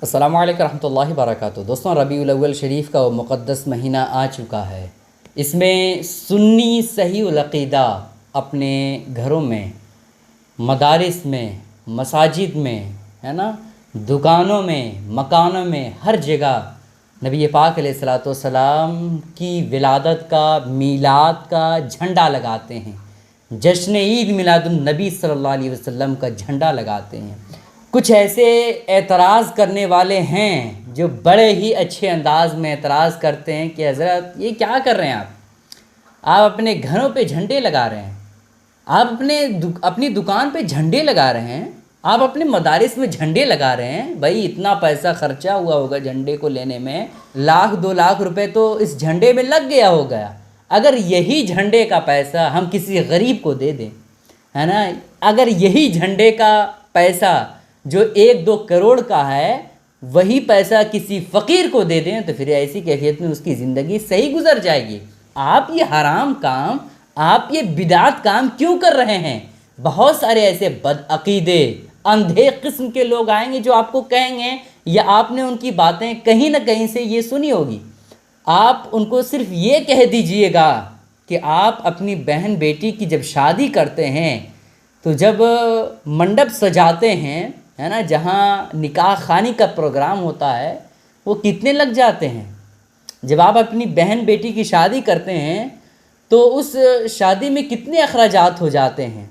السلام علیکم ورحمۃ اللہ وبرکاتہ۔ دوستوں، ربیع الاول شریف کا وہ مقدس مہینہ آ چکا ہے۔ اس میں سنی صحیح العقیدہ اپنے گھروں میں، مدارس میں، مساجد میں، ہے نا، دکانوں میں، مکانوں میں، ہر جگہ نبی پاک علیہ الصلوۃ والسلام کی ولادت کا، میلاد کا جھنڈا لگاتے ہیں۔ جشن عید میلاد النبی صلی اللہ علیہ وسلم کا جھنڈا لگاتے ہیں۔ کچھ ایسے اعتراض کرنے والے ہیں جو بڑے ہی اچھے انداز میں اعتراض کرتے ہیں کہ حضرت یہ کیا کر رہے ہیں آپ اپنے گھروں پہ جھنڈے لگا رہے ہیں، آپ اپنی دکان پہ جھنڈے لگا رہے ہیں، آپ اپنے مدارس میں جھنڈے لگا رہے ہیں۔ بھائی اتنا پیسہ خرچہ ہوا ہوگا جھنڈے کو لینے میں، 1,00,000-2,00,000 روپے تو اس جھنڈے میں لگ گیا ہوگا۔ اگر یہی جھنڈے کا پیسہ ہم کسی غریب کو دے دیں، ہے نا، اگر یہی جھنڈے کا پیسہ جو 1-2 کروڑ کا ہے وہی پیسہ کسی فقیر کو دے دیں تو پھر ایسی کیفیت میں اس کی زندگی صحیح گزر جائے گی۔ آپ یہ حرام کام، آپ یہ بدعت کام کیوں کر رہے ہیں؟ بہت سارے ایسے بدعقیدے اندھے قسم کے لوگ آئیں گے جو آپ کو کہیں گے، یا آپ نے ان کی باتیں کہیں نہ کہیں سے یہ سنی ہوگی، آپ ان کو صرف یہ کہہ دیجئے گا کہ آپ اپنی بہن بیٹی کی جب شادی کرتے ہیں تو جب منڈپ سجاتے ہیں، ہے نا، جہاں نکاح خوانی کا پروگرام ہوتا ہے، وہ کتنے لگ جاتے ہیں؟ جب آپ اپنی بہن بیٹی کی شادی کرتے ہیں تو اس شادی میں کتنے اخراجات ہو جاتے ہیں؟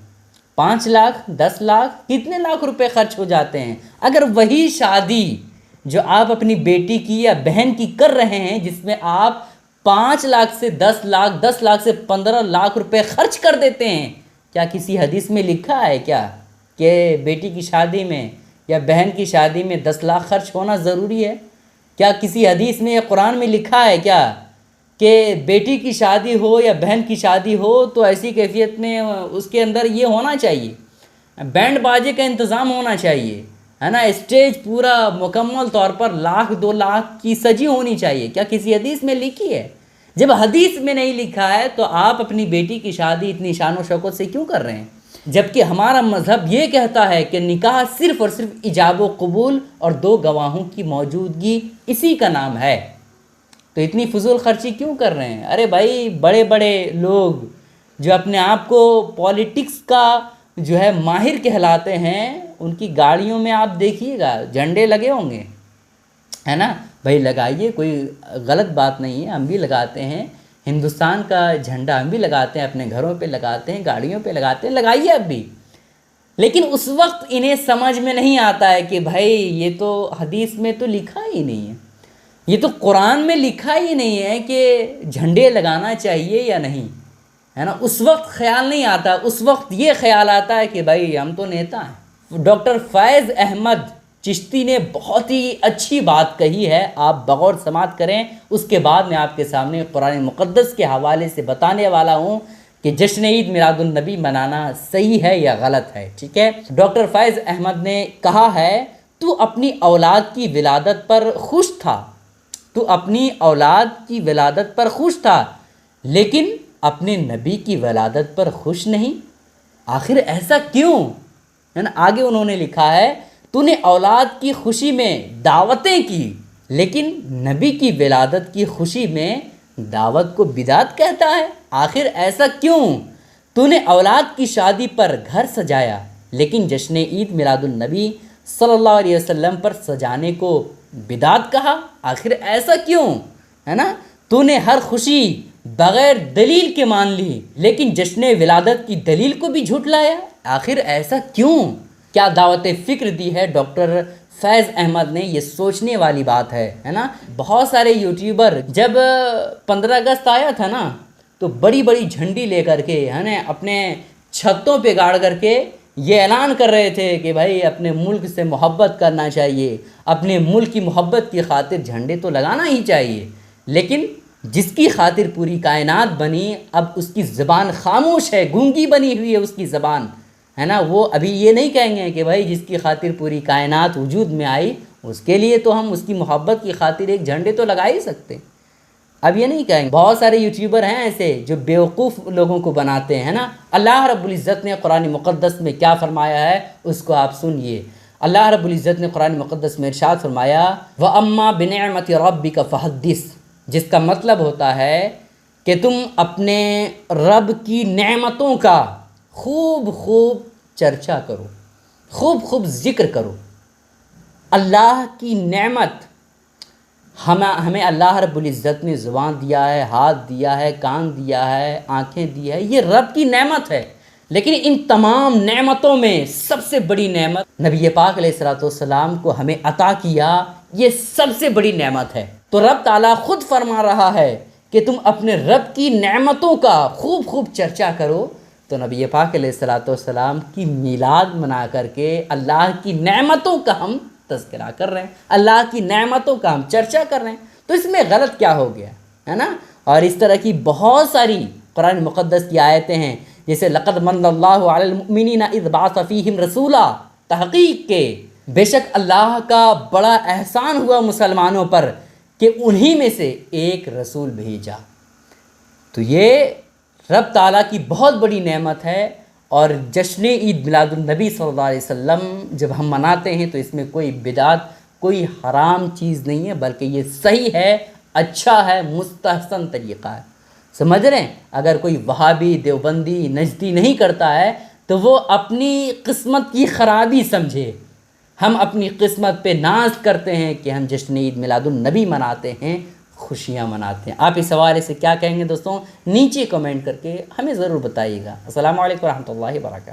5 لاکھ، 10 لاکھ، کتنے لاکھ روپے خرچ ہو جاتے ہیں۔ اگر وہی شادی جو آپ اپنی بیٹی کی یا بہن کی کر رہے ہیں، جس میں آپ 5 لاکھ سے 10 لاکھ، 10 لاکھ سے 15 لاکھ روپے خرچ کر دیتے ہیں، کیا کسی حدیث میں لکھا ہے کیا کہ بیٹی کی شادی میں یا بہن کی شادی میں 10 لاکھ خرچ ہونا ضروری ہے؟ کیا کسی حدیث میں یا قرآن میں لکھا ہے کیا کہ بیٹی کی شادی ہو یا بہن کی شادی ہو تو ایسی کیفیت میں اس کے اندر یہ ہونا چاہیے، بینڈ باجے کا انتظام ہونا چاہیے، ہے نا، اسٹیج پورا مکمل طور پر 1,00,000-2,00,000 کی سجی ہونی چاہیے؟ کیا کسی حدیث میں لکھی ہے؟ جب حدیث میں نہیں لکھا ہے تو آپ اپنی بیٹی کی شادی اتنی شان و شوکت سے کیوں کر رہے ہیں؟ جبکہ ہمارا مذہب یہ کہتا ہے کہ نکاح صرف اور صرف ایجاب و قبول اور 2 گواہوں کی موجودگی اسی کا نام ہے، تو اتنی فضول خرچی کیوں کر رہے ہیں؟ ارے بھائی، بڑے بڑے لوگ جو اپنے آپ کو پالیٹکس کا جو ہے ماہر کہلاتے ہیں، ان کی گاڑیوں میں آپ دیکھیے گا جھنڈے لگے ہوں گے، ہے نا۔ بھائی لگائیے، کوئی غلط بات نہیں ہے، ہم بھی لگاتے ہیں، ہندوستان کا جھنڈا ہم بھی لگاتے ہیں، اپنے گھروں پہ لگاتے ہیں، گاڑیوں پہ لگاتے ہیں، لگائیے اب بھی۔ لیکن اس وقت انہیں سمجھ میں نہیں آتا ہے کہ بھائی یہ تو حدیث میں تو لکھا ہی نہیں ہے، یہ تو قرآن میں لکھا ہی نہیں ہے کہ جھنڈے لگانا چاہیے یا نہیں، ہے نا۔ اس وقت خیال نہیں آتا، اس وقت یہ خیال آتا ہے کہ بھائی ہم تو نیتا ہیں۔ ڈاکٹر فیض احمد چشتی نے بہت ہی اچھی بات کہی ہے، آپ بغور سماعت کریں، اس کے بعد میں آپ کے سامنے قرآن مقدس کے حوالے سے بتانے والا ہوں کہ جشن عید میلاد النبی منانا صحیح ہے یا غلط ہے، ٹھیک ہے۔ ڈاکٹر فیض احمد نے کہا ہے، تو اپنی اولاد کی ولادت پر خوش تھا، تو اپنی اولاد کی ولادت پر خوش تھا، لیکن اپنے نبی کی ولادت پر خوش نہیں، آخر ایسا کیوں؟ ہے نا، آگے انہوں نے لکھا ہے، تو نے اولاد کی خوشی میں دعوتیں کی، لیکن نبی کی ولادت کی خوشی میں دعوت کو بدعت کہتا ہے، آخر ایسا کیوں؟ تو نے اولاد کی شادی پر گھر سجایا، لیکن جشن عید میلاد النبی صلی اللہ علیہ وسلم پر سجانے کو بدعت کہا، آخر ایسا کیوں؟ ہے نا، تو نے ہر خوشی بغیر دلیل کے مان لی، لیکن جشن ولادت کی دلیل کو بھی جھٹلایا، آخر ایسا کیوں؟ کیا دعوت فکر دی ہے ڈاکٹر فیض احمد نے، یہ سوچنے والی بات ہے نا۔ بہت سارے یوٹیوبر جب 15 اگست آیا تھا نا تو بڑی بڑی جھنڈی لے کر کے، ہے نا، اپنے چھتوں پہ گاڑ کر کے یہ اعلان کر رہے تھے کہ بھائی اپنے ملک سے محبت کرنا چاہیے، اپنے ملک کی محبت کی خاطر جھنڈے تو لگانا ہی چاہیے، لیکن جس کی خاطر پوری کائنات بنی، اب اس کی زبان خاموش ہے، گونگی بنی ہوئی ہے اس کی زبان، ہے نا۔ وہ ابھی یہ نہیں کہیں گے کہ بھائی جس کی خاطر پوری کائنات وجود میں آئی، اس کے لیے تو ہم اس کی محبت کی خاطر ایک جھنڈے تو لگا ہی سکتے، اب یہ نہیں کہیں گے۔ بہت سارے یوٹیوبر ہیں ایسے جو بیوقوف لوگوں کو بناتے ہیں نا۔ اللہ رب العزت نے قرآن مقدس میں کیا فرمایا ہے اس کو آپ سنیے۔ اللہ رب العزت نے قرآن مقدس میں ارشاد فرمایا وَأَمَّا بِنِعْمَةِ رَبِّكَ فَحَدِّثْ، جس کا مطلب ہوتا ہے کہ تم اپنے رب کی نعمتوں کا خوب خوب چرچا کرو، خوب خوب ذکر کرو۔ اللہ کی نعمت ہمیں اللہ رب العزت نے زبان دیا ہے، ہاتھ دیا ہے، کان دیا ہے، آنکھیں دی ہے، یہ رب کی نعمت ہے۔ لیکن ان تمام نعمتوں میں سب سے بڑی نعمت نبی پاک علیہ الصلوۃ والسلام کو ہمیں عطا کیا، یہ سب سے بڑی نعمت ہے۔ تو رب تعالیٰ خود فرما رہا ہے کہ تم اپنے رب کی نعمتوں کا خوب خوب چرچا کرو۔ تو نبی پاک علیہ الصلوۃ والسلام کی میلاد منا کر کے اللہ کی نعمتوں کا ہم تذکرہ کر رہے ہیں، اللہ کی نعمتوں کا ہم چرچا کر رہے ہیں، تو اس میں غلط کیا ہو گیا ہے نا؟ اور اس طرح کی بہت ساری قرآن مقدس کی آیتیں ہیں، جیسے لقد من اللہ علی المؤمنین اذ بعث فیہم رسولا، تحقیق کے بے شک اللہ کا بڑا احسان ہوا مسلمانوں پر کہ انہی میں سے ایک رسول بھیجا۔ تو یہ رب تعالیٰ کی بہت بڑی نعمت ہے، اور جشن عید میلاد النبی صلی اللہ علیہ وسلم جب ہم مناتے ہیں تو اس میں کوئی بدعت، کوئی حرام چیز نہیں ہے، بلکہ یہ صحیح ہے، اچھا ہے، مستحسن طریقہ ہے۔ سمجھ رہے ہیں؟ اگر کوئی وہابی، دیوبندی، نجدی نہیں کرتا ہے تو وہ اپنی قسمت کی خرابی سمجھے۔ ہم اپنی قسمت پہ ناز کرتے ہیں کہ ہم جشن عید میلاد النبی مناتے ہیں، خوشیاں مناتے ہیں۔ آپ اس حوالے سے کیا کہیں گے دوستوں؟ نیچے کمنٹ کر کے ہمیں ضرور بتائیے گا۔ السلام علیکم ورحمۃ اللہ وبرکاتہ۔